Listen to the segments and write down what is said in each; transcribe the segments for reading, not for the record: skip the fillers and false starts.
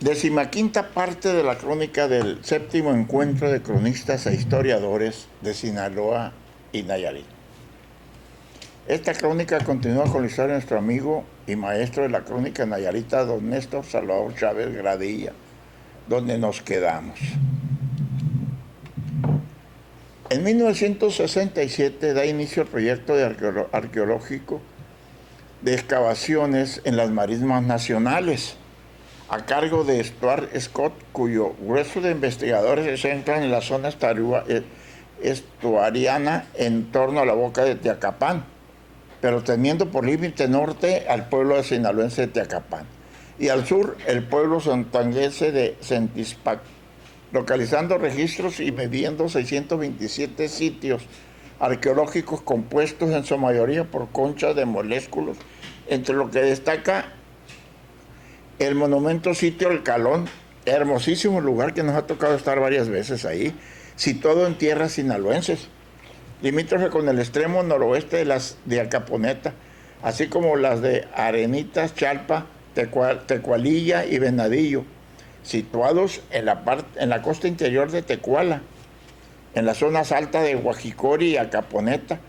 Decimaquinta parte de la crónica del séptimo encuentro de cronistas e historiadores de Sinaloa y Nayarit. Esta crónica continúa con la historia de nuestro amigo y maestro de la crónica nayarita, don Néstor Salvador Chávez Gradilla, donde nos quedamos. En 1967 da inicio el proyecto arqueológico de excavaciones en las marismas nacionales, a cargo de Stuart Scott, cuyo grueso de investigadores se centran en la zona estuariana en torno a la boca de Teacapán, pero teniendo por límite norte al pueblo de sinaloense de Teacapán y al sur el pueblo santanguense de Centispac, localizando registros y midiendo 627 sitios arqueológicos compuestos en su mayoría por conchas de molésculos, entre lo que destaca el monumento sitio El Calón, hermosísimo lugar que nos ha tocado estar varias veces ahí, situado en tierras sinaloenses, limítrofe con el extremo noroeste de las de Acaponeta, así como las de Arenitas, Chalpa, Tecualilla y Venadillo, situados en la costa interior de Tecuala, en las zonas altas de Guajicori y Acaponeta.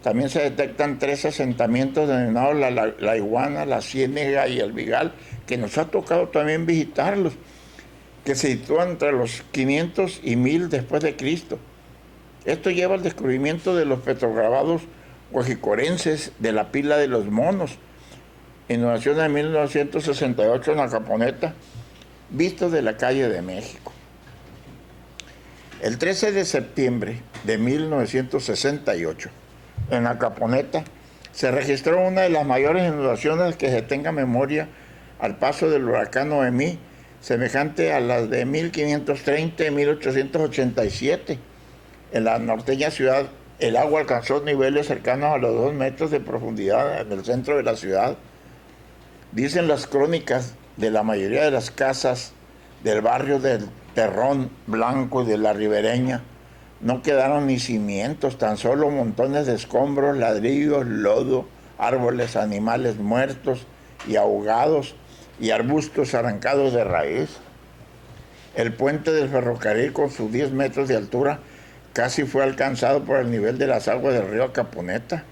También se detectan 3 asentamientos denominados la Iguana, la Ciénega y el Vigal, que nos ha tocado también visitarlos, que se sitúan entre los 500 y 1000 después de Cristo. Esto lleva al descubrimiento de los petrograbados guajicorenses de la pila de los monos, inundación de 1968 en Acaponeta, vistos de la calle de México. El 13 de septiembre de 1968, en Acaponeta, se registró una de las mayores inundaciones que se tenga memoria al paso del huracán Noemí, semejante a las de 1530 y 1887. En la norteña ciudad, el agua alcanzó niveles cercanos a los 2 metros de profundidad en el centro de la ciudad. Dicen las crónicas de la mayoría de las casas del barrio del Terrón Blanco y de la Ribereña no quedaron ni cimientos, tan solo montones de escombros, ladrillos, lodo, árboles, animales muertos y ahogados y arbustos arrancados de raíz. El puente del ferrocarril, con sus 10 metros de altura, casi fue alcanzado por el nivel de las aguas del río Acaponeta.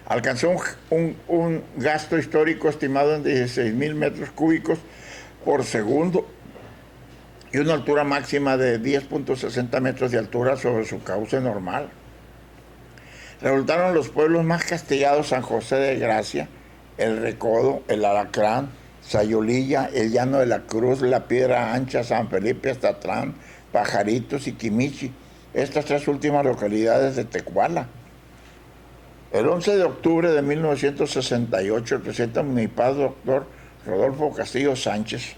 Alcanzó un gasto histórico estimado en 16,000 metros cúbicos por segundo y una altura máxima de 10.60 metros de altura sobre su cauce normal. Resultaron los pueblos más castigados San José de Gracia, El Recodo, El Alacrán, Sayulilla, El Llano de la Cruz, La Piedra Ancha, San Felipe Estatlán, Pajaritos y Quimichi, estas 3 últimas localidades de Tecuala. El 11 de octubre de 1968, el presidente municipal, doctor Rodolfo Castillo Sánchez,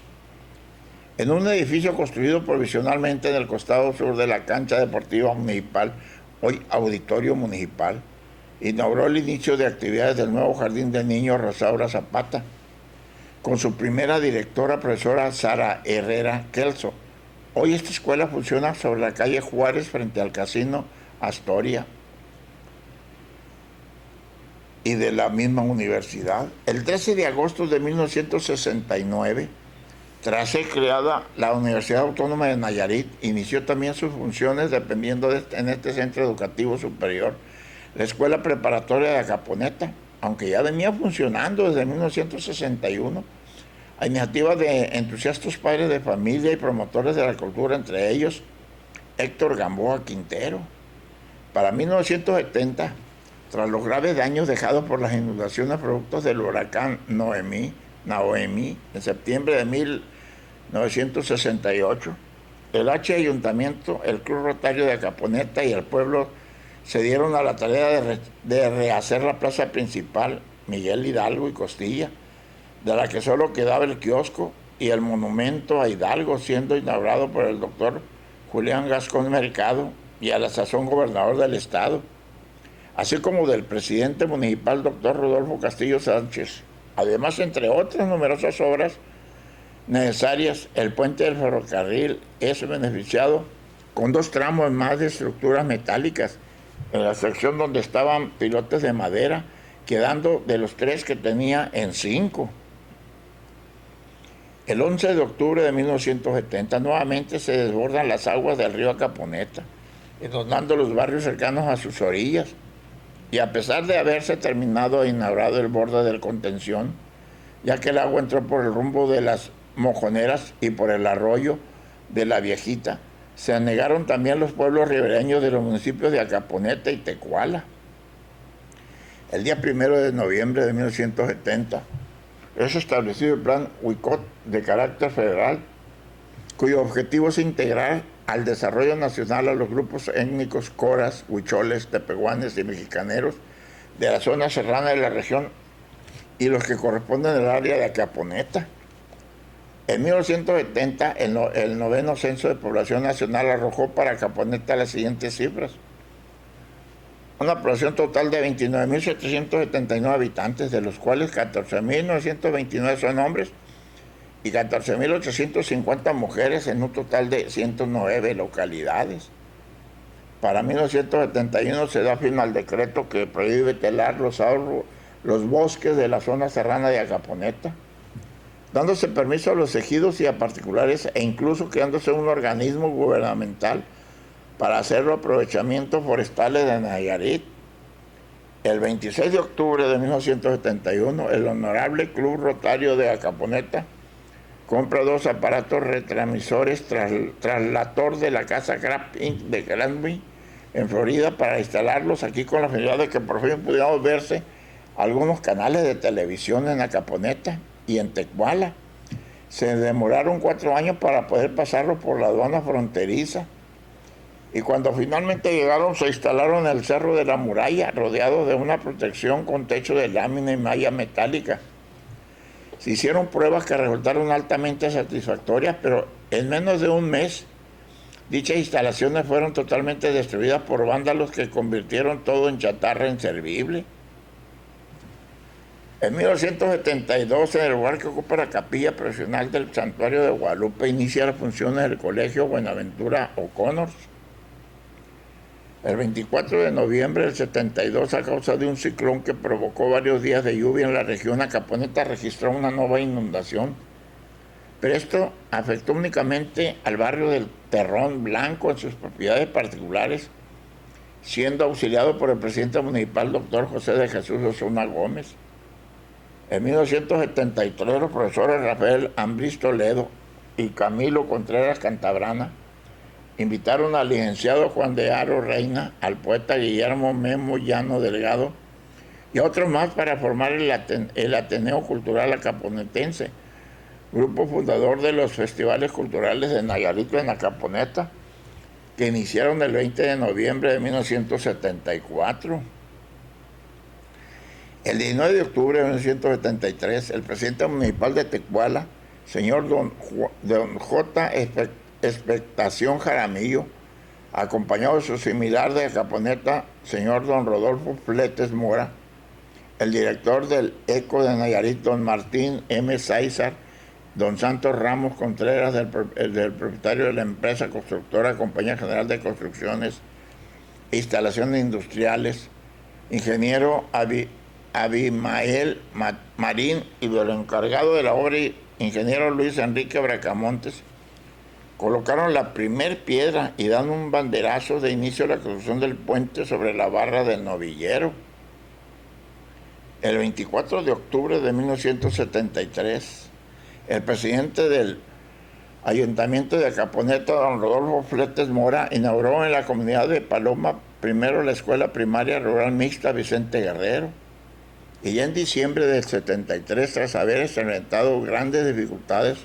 en un edificio construido provisionalmente en el costado sur de la cancha deportiva municipal, hoy Auditorio Municipal, inauguró el inicio de actividades del nuevo Jardín de Niños Rosaura Zapata, con su primera directora, profesora Sara Herrera Kelso. Hoy esta escuela funciona sobre la calle Juárez frente al Casino Astoria y de la misma universidad. El 13 de agosto de 1969, tras ser creada la Universidad Autónoma de Nayarit, inició también sus funciones dependiendo en este centro educativo superior, la Escuela Preparatoria de Acaponeta, aunque ya venía funcionando desde 1961, a iniciativa de entusiastas padres de familia y promotores de la cultura, entre ellos Héctor Gamboa Quintero. Para 1970, tras los graves daños dejados por las inundaciones productos del huracán Noemí, en septiembre de 1968, el Ayuntamiento, el Club Rotario de Acaponeta y el pueblo se dieron a la tarea de rehacer la plaza principal Miguel Hidalgo y Costilla, de la que solo quedaba el kiosco y el monumento a Hidalgo, siendo inaugurado por el doctor Julián Gascón Mercado y a la sazón gobernador del estado, así como del presidente municipal, doctor Rodolfo Castillo Sánchez. Además, entre otras numerosas obras necesarias, el puente del ferrocarril es beneficiado con 2 tramos más de estructuras metálicas en la sección donde estaban pilotes de madera, quedando de los 3 que tenía en 5. El 11 de octubre de 1970 nuevamente se desbordan las aguas del río Acaponeta, inundando los barrios cercanos a sus orillas. Y a pesar de haberse terminado e inaugurado el borde del contención, ya que el agua entró por el rumbo de las Mojoneras y por el arroyo de la Viejita, se anegaron también los pueblos ribereños de los municipios de Acaponeta y Tecuala. El día 1 de noviembre de 1970 es establecido el Plan Huicot de carácter federal, cuyo objetivo es integrar al desarrollo nacional a los grupos étnicos coras, huicholes, tepehuanes y mexicaneros de la zona serrana de la región y los que corresponden al área de Acaponeta. En 1970, el noveno censo de población nacional arrojó para Acaponeta las siguientes cifras: una población total de 29.779 habitantes, de los cuales 14.929 son hombres y 14.850 mujeres, en un total de 109 localidades. Para 1971 se da fin al decreto que prohíbe talar los bosques de la zona serrana de Acaponeta, dándose permiso a los ejidos y a particulares e incluso creándose un organismo gubernamental para hacer los aprovechamientos forestales de Nayarit. El 26 de octubre de 1971, el Honorable Club Rotario de Acaponeta compra 2 aparatos retransmisores traslator de la casa Kraft Inc. de Granby, en Florida, para instalarlos aquí con la finalidad de que por fin pudiéramos verse algunos canales de televisión en Acaponeta y en Tecuala. Se demoraron 4 años para poder pasarlo por la aduana fronteriza. Y cuando finalmente llegaron, se instalaron en el Cerro de la Muralla, rodeados de una protección con techo de lámina y malla metálica. Se hicieron pruebas que resultaron altamente satisfactorias, pero en menos de un mes, dichas instalaciones fueron totalmente destruidas por vándalos que convirtieron todo en chatarra inservible. En 1972, en el lugar que ocupa la capilla profesional del Santuario de Guadalupe, inicia las funciones del Colegio Buenaventura O'Connor. El 24 de noviembre del 72, a causa de un ciclón que provocó varios días de lluvia en la región, Acaponeta registró una nueva inundación. Pero esto afectó únicamente al barrio del Terrón Blanco en sus propiedades particulares, siendo auxiliado por el presidente municipal, doctor José de Jesús Osuna Gómez. En 1973, los profesores Rafael Ambrís Toledo y Camilo Contreras Cantabrana invitaron al licenciado Juan de Haro Reina, al poeta Guillermo Memo Llano Delgado y a otros más para formar el Ateneo Cultural Acaponetense, grupo fundador de los festivales culturales de Nayarit en Acaponeta, que iniciaron el 20 de noviembre de 1974. El 19 de octubre de 1973, el presidente municipal de Tecuala, señor don J. Expectación Jaramillo, acompañado de su similar de Acaponeta, señor don Rodolfo Fletes Mora, el director del ECO de Nayarit, don Martín M. Sáizar, don Santos Ramos Contreras, del propietario de la empresa constructora Compañía General de Construcciones e Instalaciones Industriales, ingeniero Abimael Marín, y del encargado de la obra, ingeniero Luis Enrique Bracamontes, colocaron la primer piedra y dan un banderazo de inicio a la construcción del puente sobre la barra del Novillero. El 24 de octubre de 1973, el presidente del Ayuntamiento de Acaponeta, don Rodolfo Fletes Mora, inauguró en la comunidad de Paloma primero la Escuela Primaria Rural Mixta Vicente Guerrero. Y ya en diciembre del 73, tras haber experimentado grandes dificultades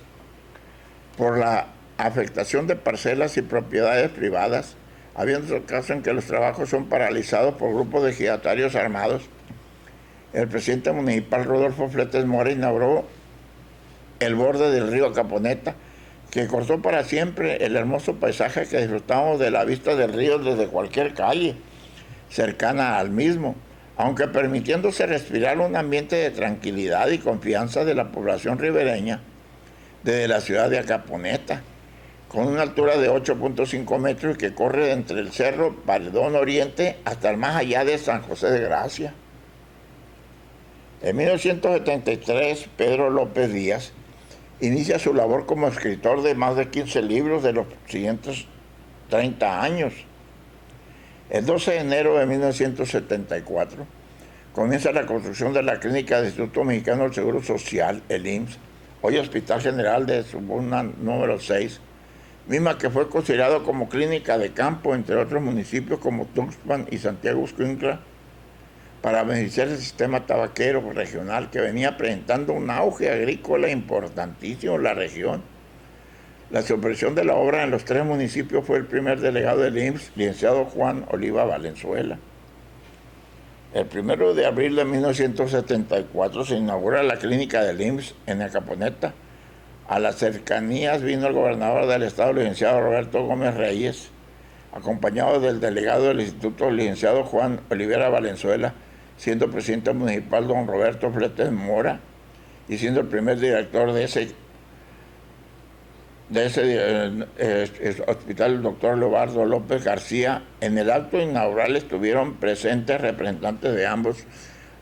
por la afectación de parcelas y propiedades privadas, habiendo casos en que los trabajos son paralizados por grupos de ejidatarios armados, el presidente municipal Rodolfo Fletes Mora inauguró el borde del río Acaponeta, que cortó para siempre el hermoso paisaje que disfrutamos de la vista del río desde cualquier calle cercana al mismo, aunque permitiéndose respirar un ambiente de tranquilidad y confianza de la población ribereña desde la ciudad de Acaponeta, con una altura de 8.5 metros que corre entre el Cerro Paredón Oriente hasta el más allá de San José de Gracia. En 1973, Pedro López Díaz Inicia su labor como escritor de más de 15 libros de los siguientes 30 años. El 12 de enero de 1974 comienza la construcción de la clínica del Instituto Mexicano del Seguro Social, el IMSS, hoy Hospital General de Suburna número 6, misma que fue considerado como clínica de campo entre otros municipios como Tuxpan y Santiago Ixcuintla, para beneficiar el sistema tabaquero regional que venía presentando un auge agrícola importantísimo en la región. La supervisión de la obra en los 3 municipios fue el primer delegado del IMSS, licenciado Juan Oliva Valenzuela. El 1 de abril de 1974 se inaugura la clínica del IMSS en Acaponeta. A las cercanías vino el gobernador del estado, licenciado Roberto Gómez Reyes, acompañado del delegado del instituto, licenciado Juan Olivera Valenzuela, siendo presidente municipal don Roberto Fletes Mora, y siendo el primer director de ese hospital el doctor Leobardo López García. En el acto inaugural estuvieron presentes representantes de ambos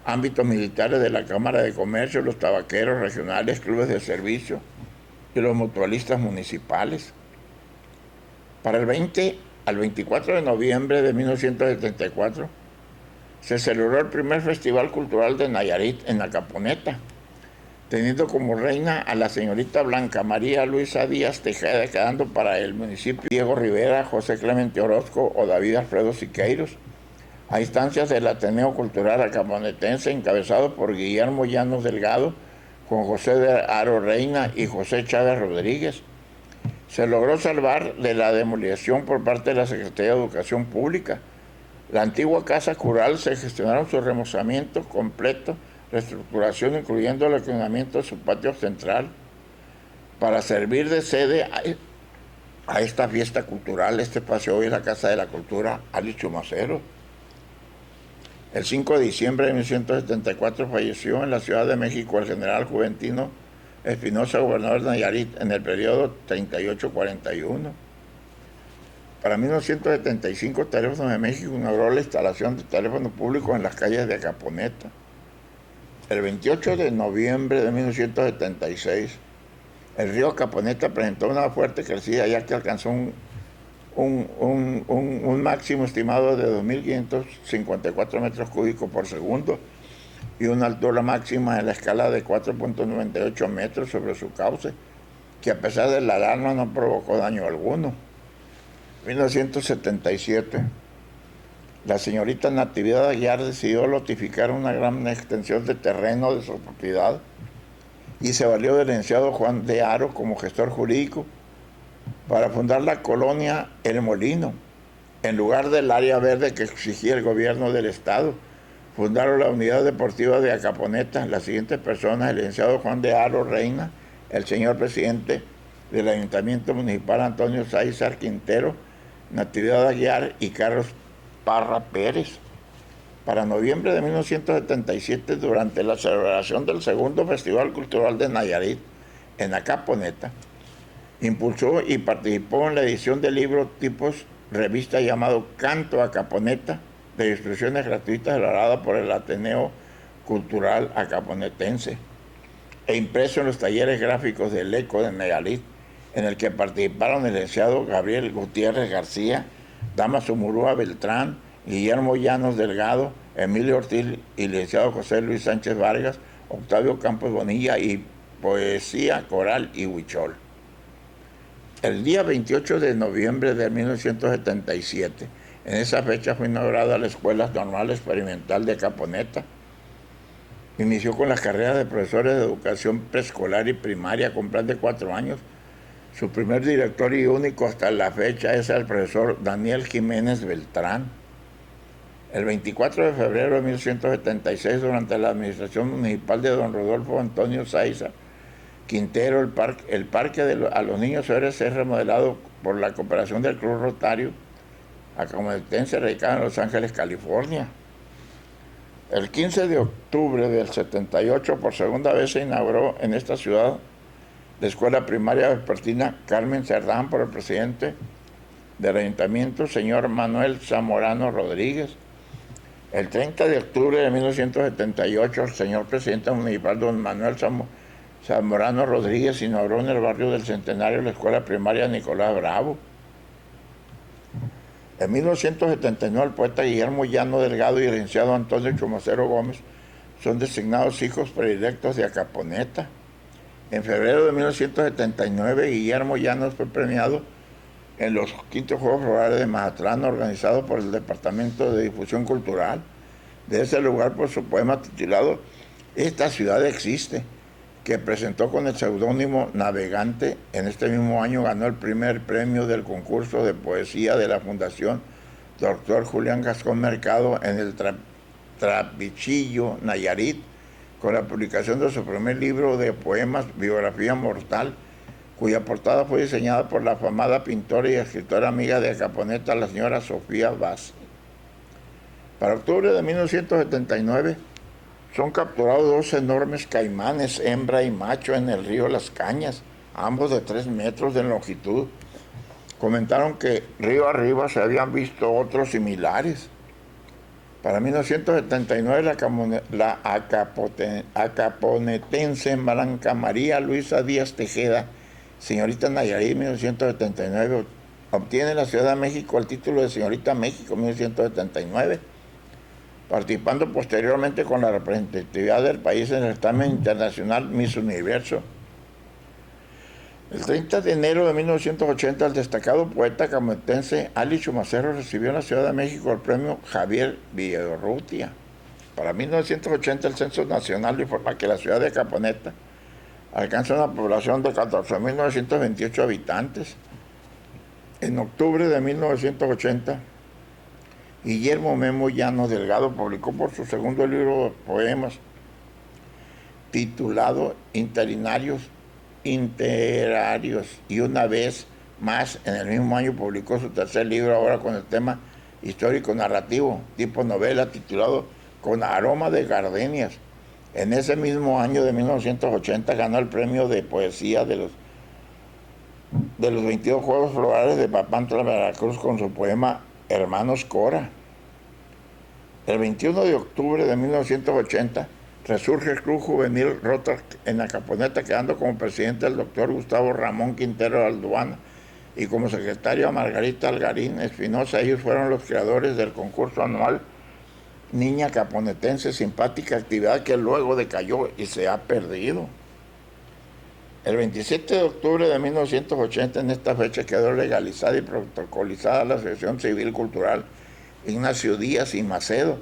ámbitos militares, de la Cámara de Comercio, los tabaqueros regionales, clubes de servicio y los mutualistas municipales. Para el 20 al 24 de noviembre de 1974 se celebró el primer Festival Cultural de Nayarit en Acaponeta, teniendo como reina a la señorita Blanca María Luisa Díaz Tejeda, quedando para el municipio Diego Rivera, José Clemente Orozco o David Alfredo Siqueiros, a instancias del Ateneo Cultural Acaponetense, encabezado por Guillermo Llanos Delgado, con José de Aro Reina y José Chávez Rodríguez. Se logró salvar de la demolición por parte de la Secretaría de Educación Pública. La antigua Casa Cural se gestionaron su remozamiento completo, reestructuración, incluyendo el accionamiento de su patio central, para servir de sede a esta fiesta cultural. Este espacio hoy es la Casa de la Cultura Ali Chumacero. El 5 de diciembre de 1974 falleció en la Ciudad de México el general Juventino Espinosa, gobernador de Nayarit, en el periodo 38-41. Para 1975, Teléfonos de México inauguró la instalación de teléfono público en las calles de Acaponeta. El 28 de noviembre de 1976, el río Acaponeta presentó una fuerte crecida, ya que alcanzó un máximo estimado de 2.554 metros cúbicos por segundo y una altura máxima en la escala de 4.98 metros sobre su cauce, que a pesar de la alarma no provocó daño alguno. 1977, la señorita Natividad Aguiar decidió lotificar una gran extensión de terreno de su propiedad y se valió del licenciado Juan de Aro como gestor jurídico para fundar la colonia El Molino, en lugar del área verde que exigía el gobierno del estado. Fundaron la unidad deportiva de Acaponeta las siguientes personas: el licenciado Juan de Aro Reina, el señor presidente del Ayuntamiento Municipal Antonio Sáizar Quintero, Natividad Aguiar y Carlos Parra Pérez. Para noviembre de 1977, durante la celebración del segundo Festival Cultural de Nayarit en Acaponeta, impulsó y participó en la edición del libro tipos revista llamado Canto Acaponeta, de instrucciones gratuitas elaborada por el Ateneo Cultural Acaponetense e impreso en los talleres gráficos del ECO de Nayarit, en el que participaron el licenciado Gabriel Gutiérrez García, Damaso Murúa Beltrán, Guillermo Llanos Delgado, Emilio Ortiz y el licenciado José Luis Sánchez Vargas, Octavio Campos Bonilla y poesía coral y huichol. El día 28 de noviembre de 1977, en esa fecha fue inaugurada la Escuela Normal Experimental de Acaponeta. Inició con las carreras de profesores de educación preescolar y primaria con plan de 4 años. Su primer director y único hasta la fecha es el profesor Daniel Jiménez Beltrán. El 24 de febrero de 1976, durante la administración municipal de don Rodolfo Antonio Sáizar Quintero, el parque a los niños debe ser remodelado por la cooperación del Club Rotario Acaponetense, radicado en Los Ángeles, California. El 15 de octubre del 78, por segunda vez se inauguró en esta ciudad la Escuela Primaria Vespertina Carmen Cerdán por el presidente del Ayuntamiento, señor Manuel Zamorano Rodríguez. El 30 de octubre de 1978, el señor presidente municipal, don Manuel Zamorano Rodríguez inauguró en el barrio del Centenario la escuela primaria Nicolás Bravo. En 1979 el poeta Guillermo Llano Delgado y el licenciado Antonio Chumacero Gómez son designados hijos predilectos de Acaponeta. En febrero de 1979 Guillermo Llanos fue premiado en los quintos Juegos Florales de Mazatlán organizados por el Departamento de Difusión Cultural de ese lugar por su poema titulado Esta ciudad existe, que presentó con el seudónimo Navegante. En este mismo año ganó el primer premio del concurso de poesía de la Fundación Dr. Julián Gascón Mercado en el Trapichillo, Nayarit, con la publicación de su primer libro de poemas, Biografía Mortal, cuya portada fue diseñada por la afamada pintora y escritora amiga de Acaponeta, la señora Sofía Vaz. Para octubre de 1979 son capturados dos enormes caimanes, hembra y macho, en el río Las Cañas, ambos de 3 metros de longitud. Comentaron que río arriba se habían visto otros similares. Para 1979 la acaponetense Blanca María Luisa Díaz Tejeda, señorita Nayarit, 1979, obtiene en la Ciudad de México el título de señorita México, 1979, participando posteriormente con la representatividad del país en el certamen internacional Miss Universo. El 30 de enero de 1980, el destacado poeta camotense Ali Chumacero recibió en la Ciudad de México el premio Javier Villarrutia. Para 1980, el Censo Nacional informa que la ciudad de Acaponeta alcanza una población de 14.928 habitantes. En octubre de 1980, Guillermo Memo Llano Delgado publicó por su segundo libro de poemas, titulado Interarios, y una vez más en el mismo año publicó su tercer libro, ahora con el tema histórico narrativo, tipo novela, titulado Con aroma de gardenias. En ese mismo año de 1980 ganó el premio de poesía de los 22 Juegos Florales de Papantla, Veracruz, con su poema Hermanos Cora. El 21 de octubre de 1980 resurge el Club Juvenil Rotary en Acaponeta, quedando como presidente el doctor Gustavo Ramón Quintero Alduana y como secretaria Margarita Algarín Espinosa. Ellos fueron los creadores del concurso anual Niña Caponetense, simpática actividad que luego decayó y se ha perdido. El 27 de octubre de 1980, en esta fecha, quedó legalizada y protocolizada la Asociación Civil Cultural Ignacio Díaz y Macedo,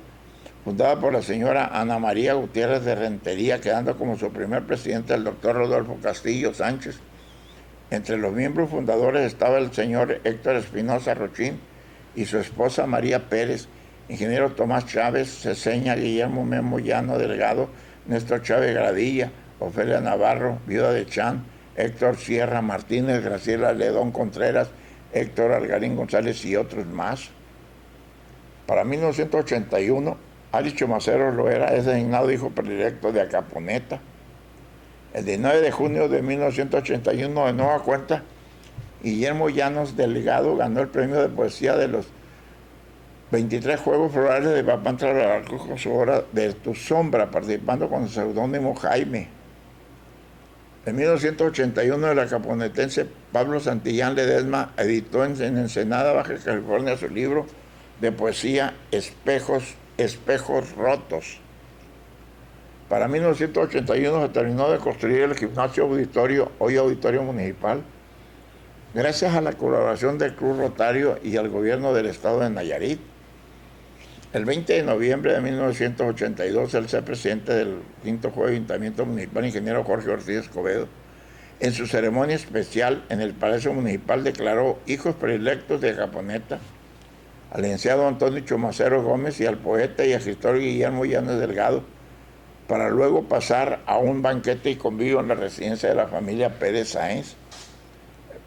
fundada por la señora Ana María Gutiérrez de Rentería, quedando como su primer presidente el doctor Rodolfo Castillo Sánchez. Entre los miembros fundadores estaba el señor Héctor Espinosa Rochín y su esposa María Pérez, ingeniero Tomás Chávez Ceseña, Guillermo Memo Llano Delgado, Néstor Chávez Gradilla, Ofelia Navarro, viuda de Chan, Héctor Sierra Martínez, Graciela Ledón Contreras, Héctor Algarín González y otros más. Para 1981, Ali Chumacero Loera es designado hijo predilecto de Acaponeta. El 19 de junio de 1981, de nueva cuenta, Guillermo Llanos Delgado ganó el premio de poesía de los 23 Juegos Florales de Papantla, Veracruz, con su obra De tu sombra, participando con el seudónimo Jaime. En 1981, el acaponetense Pablo Santillán Ledesma editó en Ensenada, Baja California, su libro de poesía Espejos Rotos. Para 1981 se terminó de construir el gimnasio auditorio, hoy auditorio municipal, gracias a la colaboración del Club Rotario y al gobierno del estado de Nayarit. El 20 de noviembre de 1982, el ser presidente del quinto Juego de Ayuntamiento Municipal, ingeniero Jorge Ortiz Escobedo, en su ceremonia especial en el Palacio Municipal, declaró hijos predilectos de Acaponeta al licenciado Antonio Chumacero Gómez y al poeta y escritor Guillermo Llanos Delgado, para luego pasar a un banquete y convivio en la residencia de la familia Pérez Sáenz.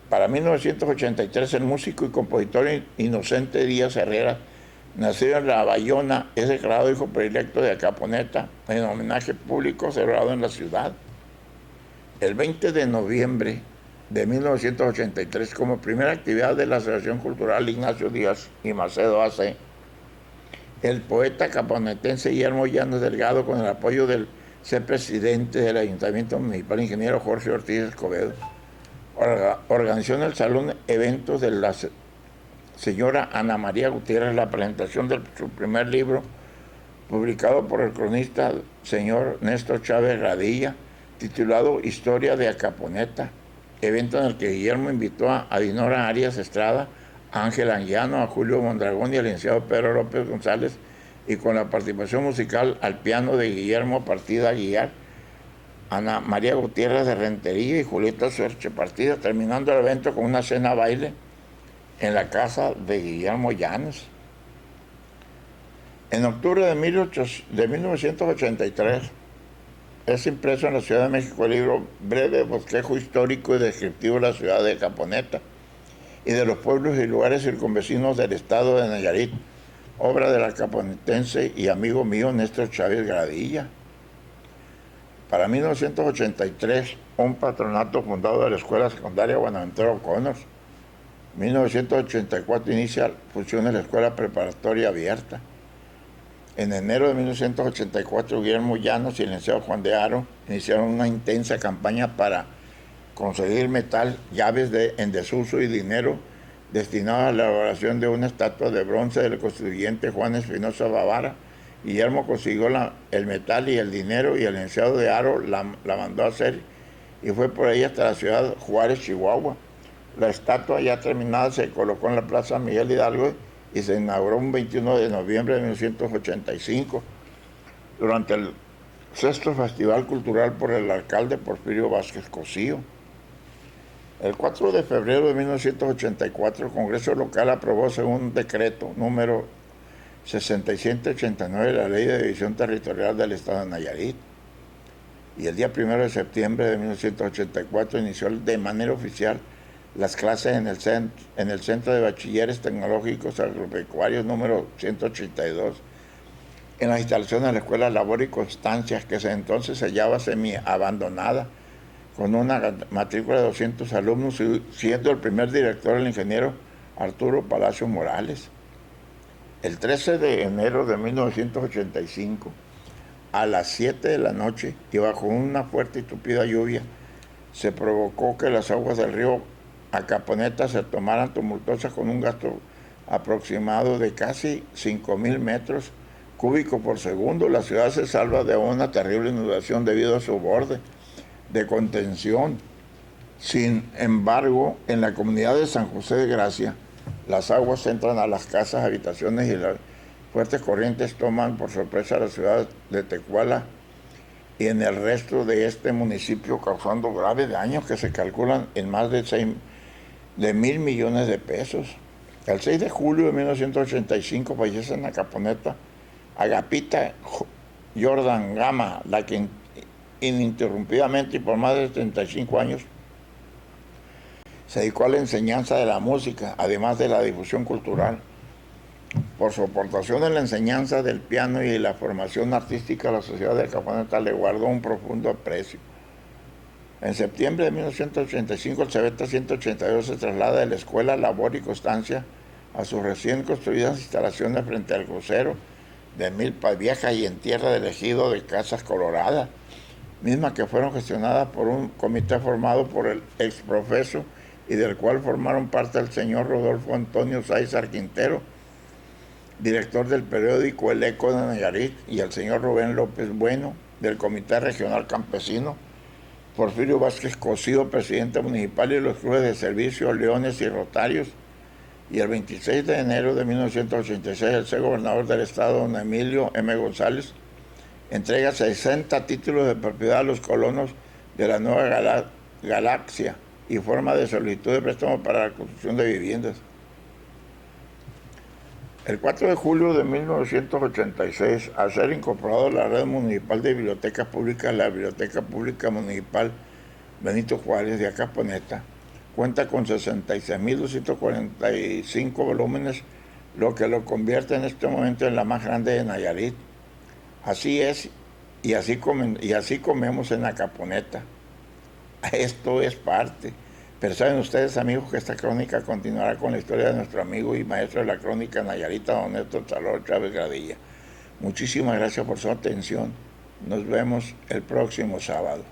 Para 1983, el músico y compositor Inocente Díaz Herrera, nacido en La Bayona, es declarado hijo predilecto de Acaponeta en homenaje público celebrado en la ciudad. El 20 de noviembre de 1983, como primera actividad de la Asociación Cultural Ignacio Díaz y Macedo AC, el poeta caponetense Guillermo Llanos Delgado, con el apoyo del ser presidente del Ayuntamiento Municipal, ingeniero Jorge Ortiz Escobedo. Organizó en el salón eventos de la señora Ana María Gutiérrez la presentación de su primer libro, publicado por el cronista señor Néstor Chávez Radilla, titulado Historia de Acaponeta, evento en el que Guillermo invitó a Dinora Arias Estrada, a Ángel Anguiano, a Julio Mondragón y al licenciado Pedro López González, y con la participación musical al piano de Guillermo Partida Aguilar, Ana María Gutiérrez de Rentería y Julieta Suerche Partida, terminando el evento con una cena baile en la casa de Guillermo Llanes. En octubre de 1983 es impreso en la Ciudad de México el libro Breve Bosquejo Histórico y Descriptivo de la ciudad de Caponeta y de los pueblos y lugares circunvecinos del estado de Nayarit, obra del acaponetense y amigo mío Néstor Chávez Gradilla. Para 1983, un patronato fundado de la Escuela Secundaria Buenaventura O'Connor. 1984 inicia funciones de la Escuela Preparatoria Abierta. En enero de 1984, Guillermo Llanos y el licenciado Juan de Haro iniciaron una intensa campaña para conseguir metal, llaves en desuso y dinero destinados a la elaboración de una estatua de bronce del constituyente Juan Espinosa Bavara. Guillermo consiguió el metal y el dinero y el licenciado de Haro la mandó a hacer y fue por ella hasta la ciudad Juárez, Chihuahua. La estatua ya terminada se colocó en la Plaza Miguel Hidalgo y se inauguró un 21 de noviembre de 1985 durante el sexto Festival Cultural por el alcalde Porfirio Vázquez Cosío. El 4 de febrero de 1984 el Congreso local aprobó según decreto número 6789 la Ley de División Territorial del Estado de Nayarit. Y el día 1 de septiembre de 1984 inició de manera oficial las clases en el Centro de Bachilleres Tecnológicos Agropecuarios número 182, en las instalaciones de la Escuela Labor y Constancia, que desde entonces se hallaba semi-abandonada, con una matrícula de 200 alumnos, siendo el primer director el ingeniero Arturo Palacio Morales. El 13 de enero de 1985, a las 7 de la noche y bajo una fuerte y tupida lluvia, se provocó que las aguas del río Acaponeta se tomaran tumultuosas con un gasto aproximado de casi 5,000 metros cúbicos por segundo. La ciudad se salva de una terrible inundación debido a su borde de contención. Sin embargo, en la comunidad de San José de Gracia, las aguas entran a las casas, habitaciones y las fuertes corrientes toman por sorpresa a la ciudad de Tecuala y en el resto de este municipio, causando graves daños que se calculan en más de 1,000 millones de pesos. El 6 de julio de 1985 fallece en Acaponeta Agapita Jordan Gama, la que ininterrumpidamente y por más de 35 años se dedicó a la enseñanza de la música, además de la difusión cultural. Por su aportación en la enseñanza del piano y la formación artística, la sociedad de Acaponeta le guardó un profundo aprecio. En septiembre de 1985, el Cebeta 182 se traslada de la Escuela Labor y Constancia a sus recién construidas instalaciones frente al crucero de Milpa Vieja y en tierra del ejido de Casas Coloradas, mismas que fueron gestionadas por un comité formado por el exprofeso y del cual formaron parte el señor Rodolfo Antonio Sáizar Quintero, director del periódico El Eco de Nayarit, y el señor Rubén López Bueno, del Comité Regional Campesino, Porfirio Vázquez Cosío, presidente municipal, y los clubes de servicio Leones y Rotarios. Y el 26 de enero de 1986, el ser gobernador del estado, don Emilio M. González, entrega 60 títulos de propiedad a los colonos de la Nueva Galaxia y forma de solicitud de préstamo para la construcción de viviendas. El 4 de julio de 1986, al ser incorporado a la red municipal de bibliotecas públicas, la Biblioteca Pública Municipal Benito Juárez de Acaponeta cuenta con 66.245 volúmenes, lo que lo convierte en este momento en la más grande de Nayarit. Así es, y así comemos en Acaponeta. Esto es parte. Pero saben ustedes, amigos, que esta crónica continuará con la historia de nuestro amigo y maestro de la crónica nayarita, don Néstor Chávez Gradilla. Muchísimas gracias por su atención. Nos vemos el próximo sábado.